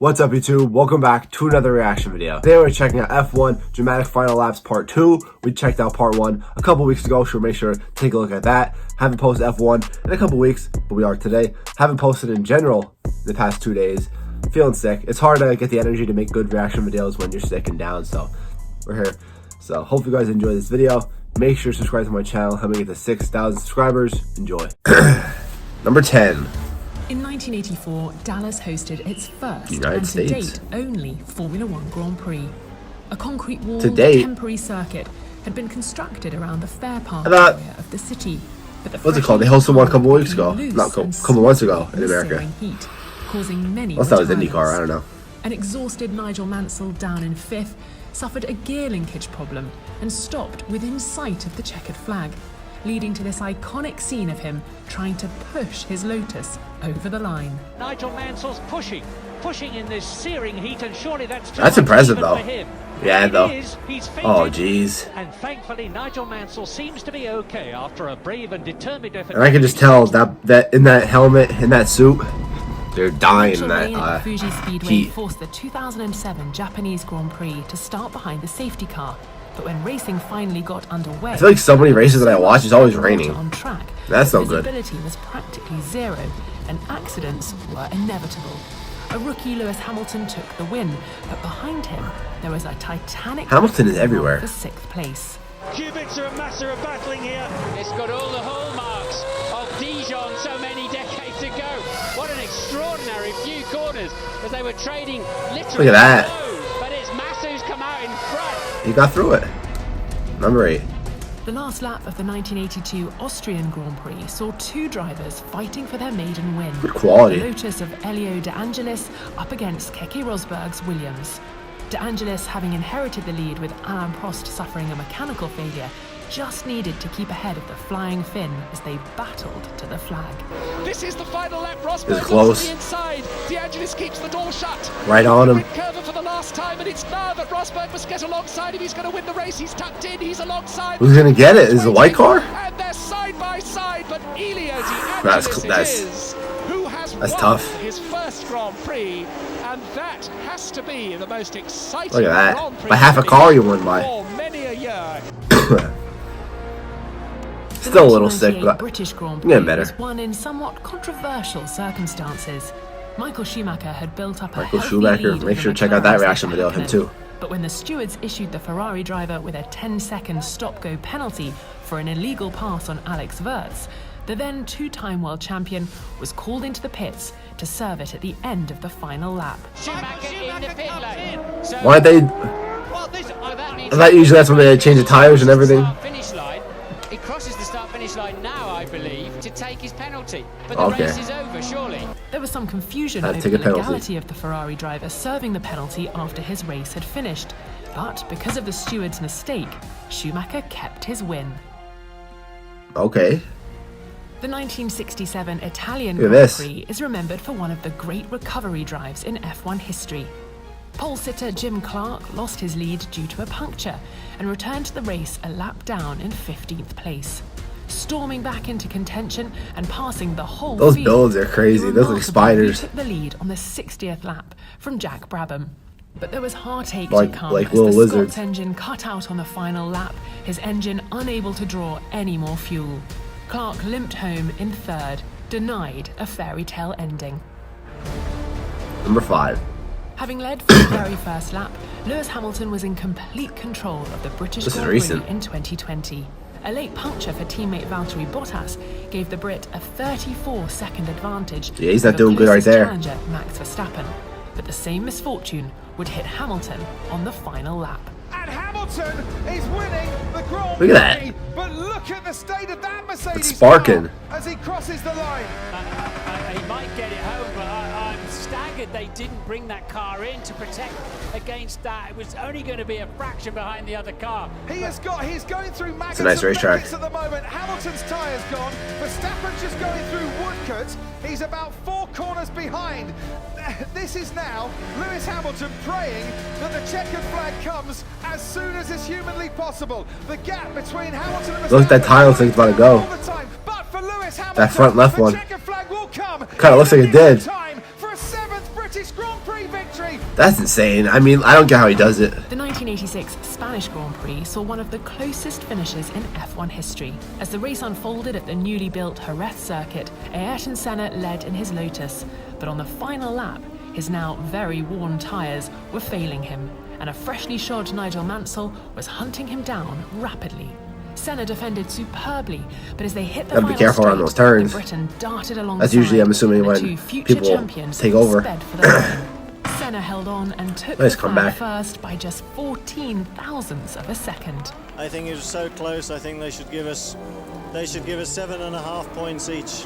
What's up YouTube? Welcome back to another reaction video. Today we're checking out F1 Dramatic Final Laps Part 2. We checked out Part 1 a couple weeks ago, so make sure to take a look at that. Haven't posted F1 in a couple weeks, but we are today. Haven't posted in general the past 2 days. Feeling sick. It's hard to get the energy to make good reaction videos when you're sick and down, so we're here. So hope you guys enjoy this video. Make sure to subscribe to my channel. Help me get to 6,000 subscribers. Enjoy. Number 10. In 1984, Dallas hosted its first United and to States. date only Formula One Grand Prix. A concrete walled temporary circuit had been constructed around the Fair Park area of the city. But the what's it called? They hosted one a couple weeks ago. Not a couple months ago in America. Heat, causing many Unless that was IndyCar, I don't know. An exhausted Nigel Mansell, down in fifth, suffered a gear linkage problem and stopped within sight of the checkered flag, leading to this iconic scene of him trying to push his Lotus over the line. Nigel Mansell's pushing in this searing heat, and surely that's impressive though. For him. Yeah, though. He's fainted, oh, jeez. And thankfully, Nigel Mansell seems to be okay after a brave and determined effort. And I can just tell that in that helmet, in that suit, they're dying in that Fuji Speedway heat. forced the 2007 Japanese Grand Prix to start behind the safety car. But when racing finally got underway, I feel like so many races that I watch, it's always raining. On track, that's no good. Visibility was practically zero, and accidents were inevitable. A rookie Lewis Hamilton took the win, but behind him there was a titanic. Hamilton is everywhere. For sixth place. Kubica and Massa are battling here. It's got all the hallmarks of Dijon so many decades ago. What an extraordinary few corners as they were trading literally. Look at that. But it's Massa who's come out in front. He got through it. Number 8. The last lap of the 1982 Austrian Grand Prix saw two drivers fighting for their maiden win. Good quality. The Lotus of Elio De Angelis up against Keke Rosberg's Williams. De Angelis, having inherited the lead with Alain Prost suffering a mechanical failure, just needed to keep ahead of the flying Finn as they battled to the flag. This is the final lap. Rosberg It's close. to the inside. De Angelis keeps the door shut. Right on him. Curve for the last time, and it's now that Rosberg must get alongside him. He's going to win the race. He's tucked in. He's alongside. Who's gonna get it? Is it the white car? And they're side by side, but Elio De Angelis who has won tough. his first Grand Prix, and that has to be the most exciting Look at that. Grand Prix By half a car you won by. for many a year. Still a little sick, but British Grand Prix getting better. was won in somewhat controversial circumstances. Michael Schumacher had built up a Michael healthy Schumacher, lead make over sure to check out that McLaren's reaction video of him Raikkonen. too. But when the stewards issued the Ferrari driver with a 10-second stop-go penalty for an illegal pass on Alex Wurz, the then two-time world champion was called into the pits to serve it at the end of the final lap. Schumacher in the pit lane. So, Why they? that means I thought usually that's when they change the tires and everything. Finish line. He crosses the start-finish line now, I believe, to take his penalty. But the race is over, surely. There was some confusion Had to over take the a penalty. legality of the Ferrari driver serving the penalty after his race had finished. But because of the steward's mistake, Schumacher kept his win. Okay. The 1967 Italian Look at Grand this. Prix is remembered for one of the great recovery drives in F1 history. Pole sitter Jim Clark lost his lead due to a puncture and returned to the race a lap down in 15th place. Storming back into contention and passing the whole Those field, builds are crazy. he Those look like remarkably spiders. took the lead on the 60th lap from Jack Brabham. But there was heartache Like to come as little the lizards. Scott's engine cut out on the final lap, his engine unable to draw any more fuel. Clark limped home in third, denied a fairy tale ending. Number 5. Having led for the very first lap, Lewis Hamilton was in complete control of the British This is Grand Prix recent. in 2020. A late puncture for teammate Valtteri Bottas gave the Brit a 34-second advantage. Yeah, he's not over doing good right closest there. Challenger Max Verstappen, but the same misfortune would hit Hamilton on the final lap. And Hamilton is winning the Grand Look at Prix. that. But look at the state of that Mercedes It's sparking. car as he crosses the line. He might get it home, but I'm staggered they didn't bring that car in to protect against that. It was only going to be a fraction behind the other car. He's going through maggots a nice and racetrack. maggots at the moment. Hamilton's tyre's gone. Verstappen's just going through Woodcote. He's about 4 corners behind. This is now Lewis Hamilton praying that the checkered flag comes as soon as is humanly possible. The gap between Hamilton and Verstappen. Look, that tire looks like it's about to go. all the time. But for Lewis Hamilton, That front left the one. checkered flag will come. Kinda looks like it did. Time for a 7th British Grand Prix victory. victory. That's insane. I mean, I don't get how he does it. The 1986 Spanish Grand Prix saw one of the closest finishes in F1 history. As the race unfolded at the newly built Jerez circuit, Ayrton Senna led in his Lotus, but on the final lap, his now very worn tyres were failing him, and a freshly shod Nigel Mansell was hunting him down rapidly. Senna defended superbly, but as they hit the Gotta final be careful around straight, those turns. the Briton darted along. That's usually, I'm assuming, and the when two future people champions take over. sped for the line. Senna held on and took Nice the comeback. final first by just 14 thousandths of a second. I think it was so close. I think they should give us 7.5 points each.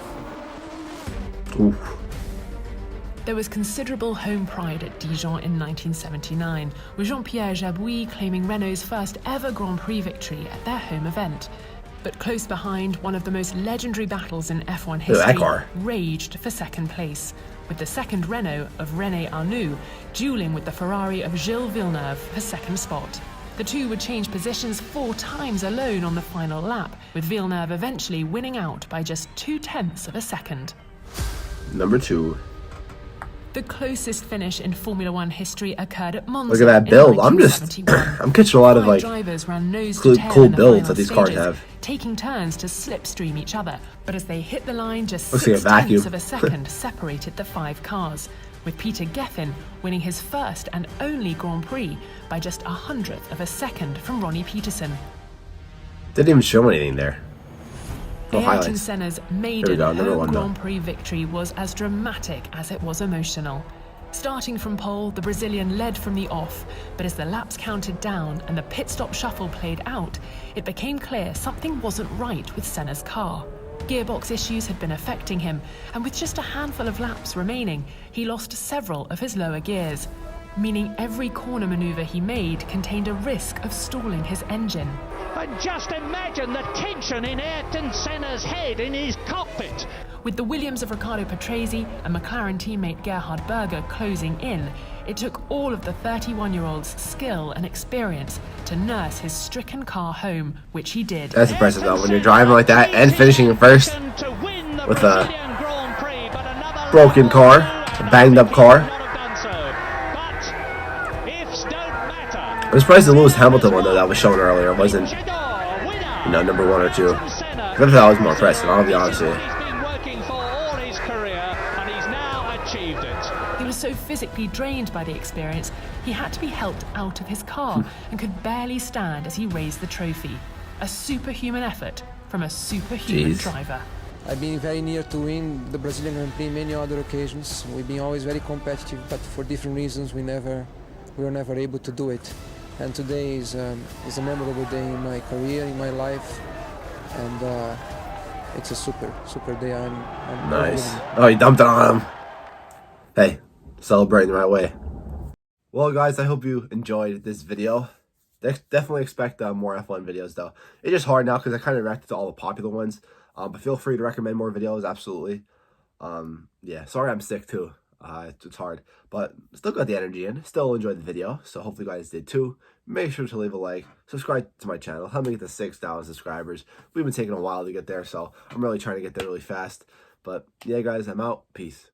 Oof. There was considerable home pride at Dijon in 1979, with Jean-Pierre Jabouille claiming Renault's first ever Grand Prix victory at their home event. But close behind, one of the most legendary battles in F1 history raged for second place, with the second Renault of René Arnoux dueling with the Ferrari of Gilles Villeneuve for second spot. The two would change positions 4 times alone on the final lap, with Villeneuve eventually winning out by just 0.2 of a second. Number 2. The closest finish in Formula One history occurred at Monza. Look at that build. I'm catching a lot of like drivers ran nose cool, to tail cool in the builds final that these cars stages, have. taking turns to slipstream each other. But as they hit the line, just Looks like a 6 vacuum. tenths of a second separated the 5 cars, with Peter Geffen winning his first and only Grand Prix by just 100th of a second from Ronnie Peterson. Didn't even show anything there. No Ayrton highlights. Senna's maiden number home 1 Grand Prix victory was as dramatic as it was emotional. Starting from pole, the Brazilian led from the off, but as the laps counted down and the pit stop shuffle played out, it became clear something wasn't right with Senna's car. Gearbox issues had been affecting him, and with just a handful of laps remaining, he lost several of his lower gears, meaning every corner maneuver he made contained a risk of stalling his engine. And just imagine the tension in Ayrton Senna's head in his cockpit. With the Williams of Riccardo Patrese and McLaren teammate Gerhard Berger closing in, it took all of the 31-year-old's skill and experience to nurse his stricken car home, which he did. That's impressive though, when you're driving like that and finishing in first with a broken car, a banged up car. I'm surprised the Lewis Hamilton one though that was shown earlier wasn't, number 1 or 2. I thought that was more impressive, I'll be honest with you. He was so physically drained by the experience, he had to be helped out of his car and could barely stand as he raised the trophy. A superhuman effort from a superhuman driver. I've been very near to win the Brazilian Grand Prix many other occasions. We've been always very competitive, but for different reasons we were never able to do it. And today is a memorable day in my career, in my life, and it's a super day. I'm Nice. Oh, he dumped it on him. Hey, celebrating the right way. Well, guys, I hope you enjoyed this video. Definitely expect more F1 videos, though. It's just hard now because I kind of reacted to all the popular ones. But feel free to recommend more videos, absolutely. Yeah, sorry I'm sick, too. It's hard, but still got the energy in. Still enjoyed the video, so hopefully you guys did, too. Make sure to leave a like. Subscribe to my channel. Help me get to 6,000 subscribers. We've been taking a while to get there, so I'm really trying to get there really fast. But, yeah, guys, I'm out. Peace.